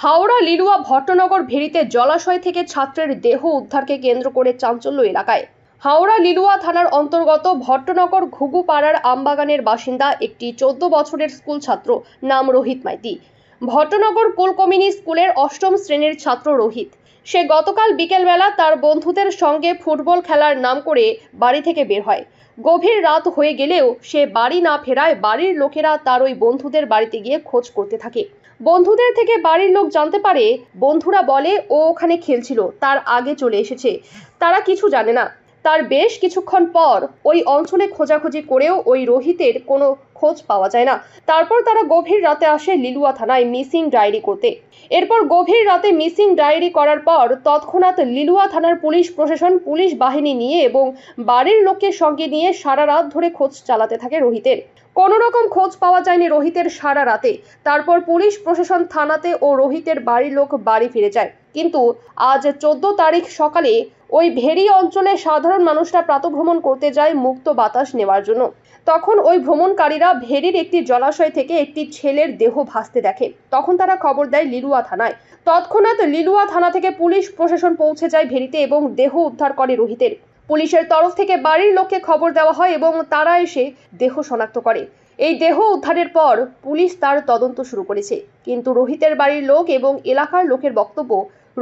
হাওড়া লিলুয়া ভট্টনগর ভেরিতে জলাশয় থেকে ছাত্রের দেহ উদ্ধারকে কেন্দ্র করে চাঞ্চল্য এলাকায়। হাওড়া লিলুয়া থানার অন্তর্গত ভট্টনগর ঘুঘুপাড়ার আমবাগানের বাসিন্দা একটি 14 বছরের স্কুল ছাত্র, নাম রোহিত মাইতি। ভট্টনগর কুলকমিনি স্কুলের 8ম শ্রেণীর ছাত্র রোহিত। সে গতকাল বিকেলবেলা তার বন্ধুদের সঙ্গে ফুটবল খেলার নাম করে বাড়ি থেকে বের হয়। গভীর রাত হয়ে গেলেও সে বাড়ি না ফেরায় বাড়ির লোকেরা তার ওই বন্ধুদের বাড়িতে গিয়ে খোঁজ করতে থাকে। বন্ধুদের থেকে বাড়ির লোক জানতে পারে, বন্ধুরা বলে ও ওখানে খেলছিল, তার আগে চলে এসেছে। তারা কিছু জানে না। তার বেশ কিছুক্ষণ পর ওই অঞ্চলে খোঁজাখুঁজি করেও ওই রোহিতের কোনো খোঁজ পাওয়া যায় না। তারপর তারা গভীর রাতে আসে লিলুয়া থানায় মিসিং ডায়েরি করতে। এরপর গভীর রাতে মিসিং ডায়েরি করার পর তৎক্ষণাৎ লিলুয়া থানার পুলিশ প্রশাসন পুলিশ বাহিনী নিয়ে এবং বাড়ির লোকের সঙ্গে নিয়ে সারা রাত ধরে খোঁজ চালাতে থাকে রোহিতের। কোনো রকম খোঁজ পাওয়া যায়নি রোহিতের সারা রাতে। তারপর পুলিশ প্রশাসন থানাতে ও রোহিতের বাড়ির লোক বাড়ি ফিরে যায়। কিন্তু আজ 14 তারিখ সকালে ওই ভেরি অঞ্চলে সাধারণ মানুষরা প্রাতঃভ্রমণ করতে যায় মুক্ত বাতাস নেওয়ার জন্য। তখন ওই ভ্রমণকারীরা ভেরির একটি জলাশয় থেকে একটি ছেলের দেহ ভাসতে দেখে। তখন তারা খবর দেয় লিলুয়া থানায়। তৎক্ষণাৎ লিলুয়া থানা থেকে পুলিশ প্রশাসন পৌঁছে যায় ভেরিতে এবং দেহ উদ্ধার করে রোহিতের। পুলিশের তরফ থেকে বাড়ির লোককে খবর দেওয়া হয় এবং তারা এসে দেহ শনাক্ত করে। এই দেহ উদ্ধারের পর পুলিশ তার তদন্ত শুরু করেছে। কিন্তু রোহিতের বাড়ির লোক এবং এলাকার লোকের বক্তব্য,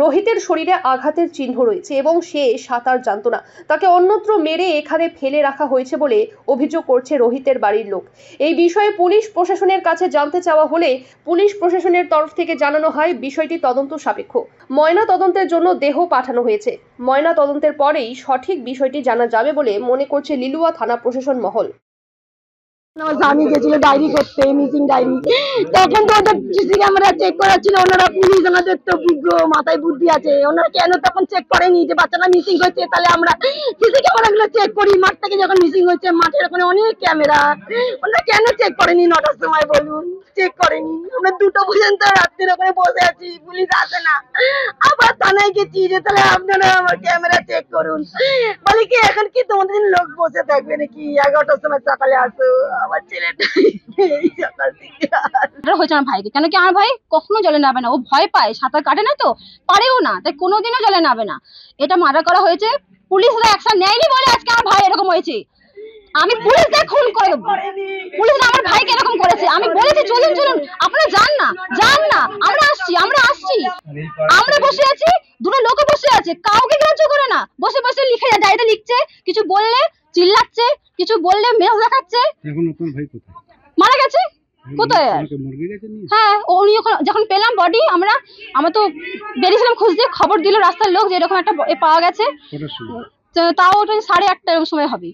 রোহিতের শরীরে আঘাতের চিহ্ন রয়েছে এবং সে সাঁতার জানত না। তাকে অন্যত্র মেরে এখানে ফেলে রাখা হয়েছে বলে অভিযোগ করছে রোহিতের বাড়ির লোক। এই বিষয়ে পুলিশ প্রশাসনের কাছে জানতে চাওয়া হলে পুলিশ প্রশাসনের তরফ থেকে জানানো হয় বিষয়টি তদন্ত সাপেক্ষ। ময়না তদন্তের জন্য দেহ পাঠানো হয়েছে। ময়না তদন্তের পরেই সঠিক বিষয়টি জানা যাবে বলে মনে করছে লিলুয়া থানা প্রশাসন মহল। আমার স্বামী গেছিল ডায়েরি করতে, মিসিং ডায়েরি। তখন তো ওদের সিসি ক্যামেরা চেক করাচ্ছিল ওনারা, পুলিশ। ওনাদের তো বিজ্ঞ মাথায় বুদ্ধি আছে, ওনারা কেন তখন চেক করেনি যে বাচ্চাটা মিসিং হয়েছে? তাহলে আমরা সিসি ক্যামেরা গুলো চেক করি। মাঠ থেকে যখন মিসিং হয়েছে, মাঠের ওখানে অনেক ক্যামেরা, ওনারা কেন চেক করেনি? 9টার সময় বলুন, চেক করেনি। আমরা 2টা পর্যন্ত রাত্রির ওখানে বসে আছি, পুলিশ আসে না। আবার থানায় গেছি যে তাহলে আপনারা আমার ক্যামেরা চেক করুন। বলে কি এখন কি তোমাদের লোক বসে থাকবে নাকি? 11টার সময় সকালে আসো। আমার ছেলেটা হয়েছে আমার ভাইকে, কেন কি আমার ভাই কখনো জলে নামবে না। ও ভয় পায়, সাঁতার কাটে না, তো পারেও না, তাই কোনোদিনও জলে নামবে না। এটা মার্ডার করা হয়েছে, পুলিশরা অ্যাকশন নেয়নি বলে আজকে আমার ভাই এরকম হয়েছে। আমি পুলিশদের খুন করে দেবো। পুলিশরা আমার ভাইকে এরকম করেছে। আমি বলেছি চলুন চলুন, আপনারা যান না, আমরা আসছি, আমরা বসে আছি, 2টো লোকও বসে আছে, কাউকে গ্রাহ্য করে না। বসে বসে লিখে ডায়েরিতে লিখছে, কিছু বললে চিল্লাচ্ছে, কিছু বললে মেজাজ দেখাচ্ছে। মারা গেছে কোথায়? হ্যাঁ, উনি যখন পেলাম বডি, আমরা তো বেরিয়েছিলাম খুঁজতে, খবর দিল রাস্তার লোক যে এরকম একটা পাওয়া গেছে। তাও ওটা 8:30 এরকম সময় হবে।